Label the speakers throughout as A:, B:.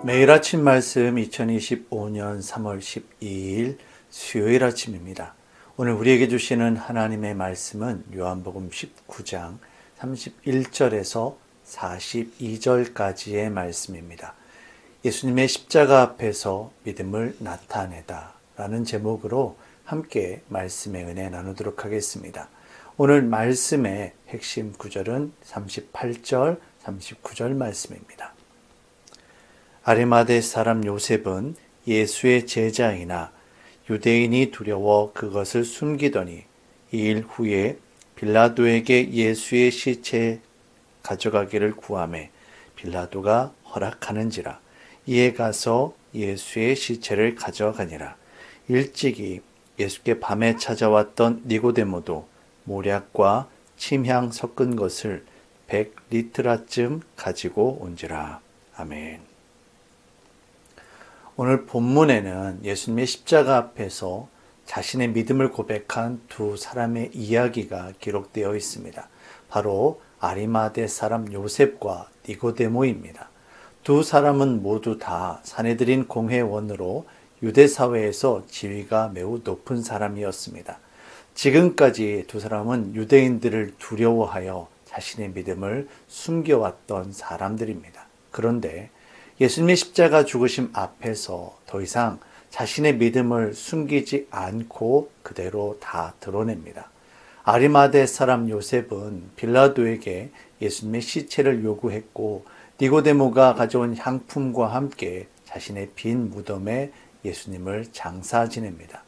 A: 매일 아침 말씀 2025년 3월 12일 수요일 아침입니다. 오늘 우리에게 주시는 하나님의 말씀은 요한복음 19장 31절에서 42절까지의 말씀입니다. 예수님의 십자가 앞에서 믿음을 나타내다 라는 제목으로 함께 말씀의 은혜 나누도록 하겠습니다. 오늘 말씀의 핵심 구절은 38절, 39절 말씀입니다. 아리마대 사람 요셉은 예수의 제자이나 유대인이 두려워 그것을 숨기더니 2일 후에 빌라도에게 예수의 시체 가져가기를 구하매 빌라도가 허락하는지라 이에 가서 예수의 시체를 가져가니라. 일찍이 예수께 밤에 찾아왔던 니고데모도 모략과 침향 섞은 것을 100리트라쯤 가지고 온지라. 아멘. 오늘 본문에는 예수님의 십자가 앞에서 자신의 믿음을 고백한 두 사람의 이야기가 기록되어 있습니다. 바로 아리마대 사람 요셉과 니고데모입니다. 두 사람은 모두 다 사내들인 공회원으로 유대 사회에서 지위가 매우 높은 사람이었습니다. 지금까지 두 사람은 유대인들을 두려워하여 자신의 믿음을 숨겨왔던 사람들입니다. 그런데 예수님의 십자가 죽으심 앞에서 더 이상 자신의 믿음을 숨기지 않고 그대로 다 드러냅니다. 아리마대 사람 요셉은 빌라도에게 예수님의 시체를 요구했고 니고데모가 가져온 향품과 함께 자신의 빈 무덤에 예수님을 장사 지냅니다.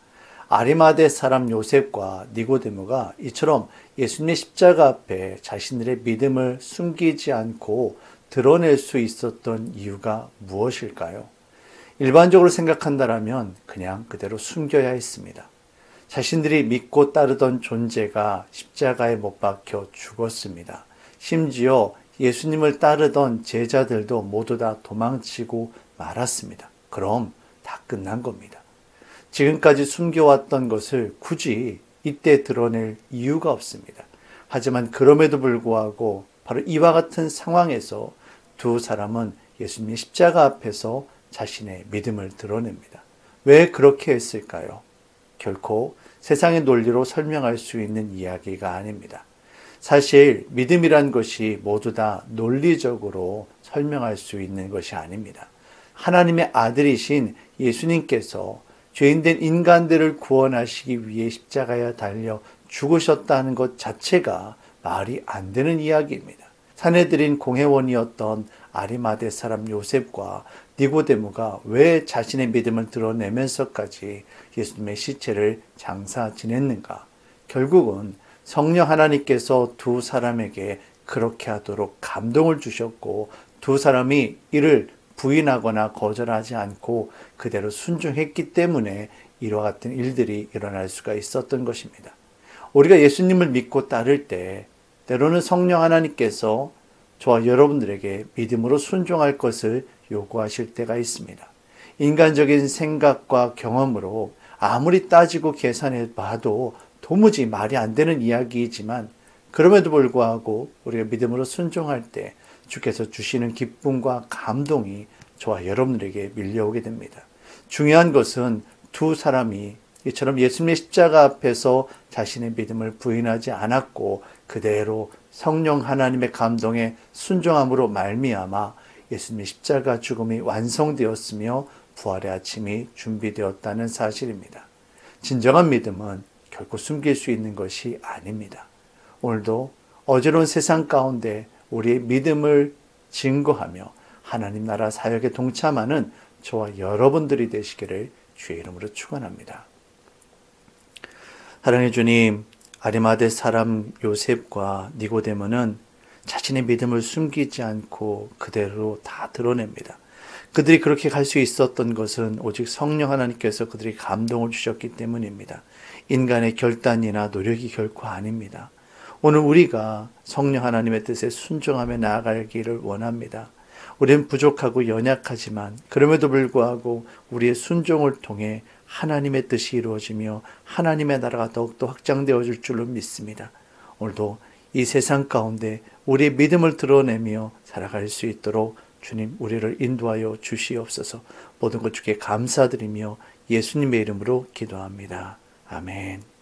A: 아리마대 사람 요셉과 니고데모가 이처럼 예수님의 십자가 앞에 자신들의 믿음을 숨기지 않고 드러낼 수 있었던 이유가 무엇일까요? 일반적으로 생각한다면 그냥 그대로 숨겨야 했습니다. 자신들이 믿고 따르던 존재가 십자가에 못 박혀 죽었습니다. 심지어 예수님을 따르던 제자들도 모두 다 도망치고 말았습니다. 그럼 다 끝난 겁니다. 지금까지 숨겨왔던 것을 굳이 이때 드러낼 이유가 없습니다. 하지만 그럼에도 불구하고 바로 이와 같은 상황에서 두 사람은 예수님의 십자가 앞에서 자신의 믿음을 드러냅니다. 왜 그렇게 했을까요? 결코 세상의 논리로 설명할 수 있는 이야기가 아닙니다. 사실 믿음이란 것이 모두 다 논리적으로 설명할 수 있는 것이 아닙니다. 하나님의 아들이신 예수님께서 죄인된 인간들을 구원하시기 위해 십자가에 달려 죽으셨다는 것 자체가 말이 안 되는 이야기입니다. 사내들인 공회원이었던 아리마대 사람 요셉과 니고데모가 왜 자신의 믿음을 드러내면서까지 예수님의 시체를 장사 지냈는가? 결국은 성령 하나님께서 두 사람에게 그렇게 하도록 감동을 주셨고 두 사람이 이를 부인하거나 거절하지 않고 그대로 순종했기 때문에 이와 같은 일들이 일어날 수가 있었던 것입니다. 우리가 예수님을 믿고 따를 때 때로는 성령 하나님께서 저와 여러분들에게 믿음으로 순종할 것을 요구하실 때가 있습니다. 인간적인 생각과 경험으로 아무리 따지고 계산해 봐도 도무지 말이 안 되는 이야기이지만 그럼에도 불구하고 우리가 믿음으로 순종할 때 주께서 주시는 기쁨과 감동이 저와 여러분들에게 밀려오게 됩니다. 중요한 것은 두 사람이 이처럼 예수님의 십자가 앞에서 자신의 믿음을 부인하지 않았고 그대로 성령 하나님의 감동에 순종함으로 말미암아 예수님의 십자가 죽음이 완성되었으며 부활의 아침이 준비되었다는 사실입니다. 진정한 믿음은 결코 숨길 수 있는 것이 아닙니다. 오늘도 어지러운 세상 가운데 우리의 믿음을 증거하며 하나님 나라 사역에 동참하는 저와 여러분들이 되시기를 주의 이름으로 축원합니다. 사랑해 주님, 아리마대 사람 요셉과 니고데모는 자신의 믿음을 숨기지 않고 그대로 다 드러냅니다. 그들이 그렇게 갈 수 있었던 것은 오직 성령 하나님께서 그들에게 감동을 주셨기 때문입니다. 인간의 결단이나 노력이 결코 아닙니다. 오늘 우리가 성령 하나님의 뜻에 순종하며 나아가기를 원합니다. 우리는 부족하고 연약하지만 그럼에도 불구하고 우리의 순종을 통해 하나님의 뜻이 이루어지며 하나님의 나라가 더욱더 확장되어질 줄로 믿습니다. 오늘도 이 세상 가운데 우리의 믿음을 드러내며 살아갈 수 있도록 주님, 우리를 인도하여 주시옵소서. 모든 것 주께 감사드리며 예수님의 이름으로 기도합니다. 아멘.